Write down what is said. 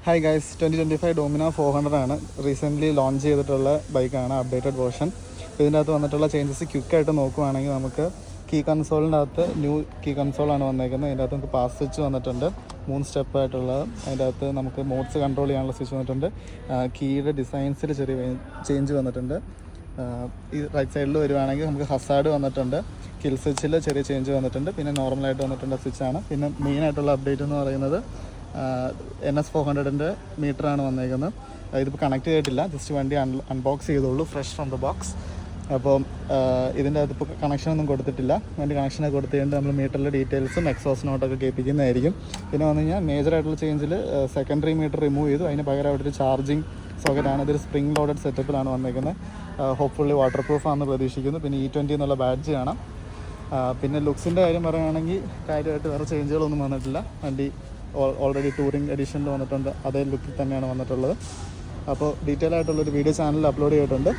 Hi guys, 2025 domino 400 ആണ് recently launch ചെയ്തിട്ടുള്ള ബൈക്കാണ്, അപ്ഡേറ്റഡ് വേർഷൻ. ഇതിൻ്റെ അകത്ത് വന്നിട്ടുള്ള ചേഞ്ചസ് ക്വിക്കായിട്ട് നോക്കുവാണെങ്കിൽ നമുക്ക് കീ കൺസോളിൻ്റെ അകത്ത് ന്യൂ കീ കൺസോളാണ് വന്നേക്കുന്നത്. അതിൻ്റെ അകത്ത് നമുക്ക് പാസ് സ്വിച്ച് വന്നിട്ടുണ്ട്, 3 സ്റ്റെപ്പായിട്ടുള്ളത്. അതിൻ്റെ അകത്ത് നമുക്ക് മോഡ്സ് കൺട്രോൾ ചെയ്യാനുള്ള സ്വിച്ച് വന്നിട്ടുണ്ട്. കീയുടെ ഡിസൈൻസിൽ ചെറിയ ചേഞ്ച് വന്നിട്ടുണ്ട്. ഈ റൈറ്റ് സൈഡിൽ വരുവാണെങ്കിൽ നമുക്ക് ഹസാർഡ് വന്നിട്ടുണ്ട്, കിൽ സ്വിച്ചിൽ ചെറിയ ചേഞ്ച് വന്നിട്ടുണ്ട്, പിന്നെ നോർമലായിട്ട് വന്നിട്ടുള്ള സ്വിച്ചാണ്. പിന്നെ മെയിനായിട്ടുള്ള അപ്ഡേറ്റ് എന്ന് പറയുന്നത് NS400 മീറ്ററാണ് വന്നേക്കുന്നത്. ഇതിപ്പോൾ കണക്ട് ചെയ്തിട്ടില്ല, ജസ്റ്റ് വണ്ടി അൺബോക്സ് ചെയ്തോളൂ ഫ്രഷ് ഫ്രം ദ ബോക്സ്. അപ്പോൾ ഇതിൻ്റെ അകത്ത് ഇപ്പോൾ കണക്ഷനൊന്നും കൊടുത്തിട്ടില്ല. വണ്ടി കണക്ഷനൊക്കെ കൊടുത്തു കഴിഞ്ഞിട്ട് നമ്മൾ മീറ്ററിലെ ഡീറ്റെയിൽസും എക്സോസ് നോട്ടൊക്കെ കേൾപ്പിക്കുന്നതായിരിക്കും. പിന്നെ വന്നു കഴിഞ്ഞാൽ മേജറായിട്ടുള്ള ചേഞ്ചിൽ സെക്കൻഡറി മീറ്റർ റിമൂവ് ചെയ്തു, അതിന് പകരം അവിടെ ഒരു ചാർജിങ് സോക്കറ്റാണ്. ഇതൊരു സ്പ്രിംഗ് ലോഡഡ് സെറ്റപ്പിലാണ് വന്നേക്കുന്നത്. ഹോപ്പ്ഫുള്ളി വാട്ടർ പ്രൂഫാണെന്ന് പ്രതീക്ഷിക്കുന്നു. പിന്നെ E20 എന്നുള്ള ബാഡ്ജ് കാണാം. പിന്നെ ലുക്സിൻ്റെ കാര്യം പറയുകയാണെങ്കിൽ കാര്യമായിട്ട് വേറെ ചേഞ്ചുകളൊന്നും വന്നിട്ടില്ല. വണ്ടി ഓൾറെഡി ടൂറിംഗ് എഡിഷനിൽ വന്നിട്ടുണ്ട്, അതേ ലുക്കിൽ തന്നെയാണ് വന്നിട്ടുള്ളത്. അപ്പോൾ ഡീറ്റെയിൽ ആയിട്ടുള്ളൊരു വീഡിയോ ചാനലിൽ അപ്ലോഡ് ചെയ്തിട്ടുണ്ട്.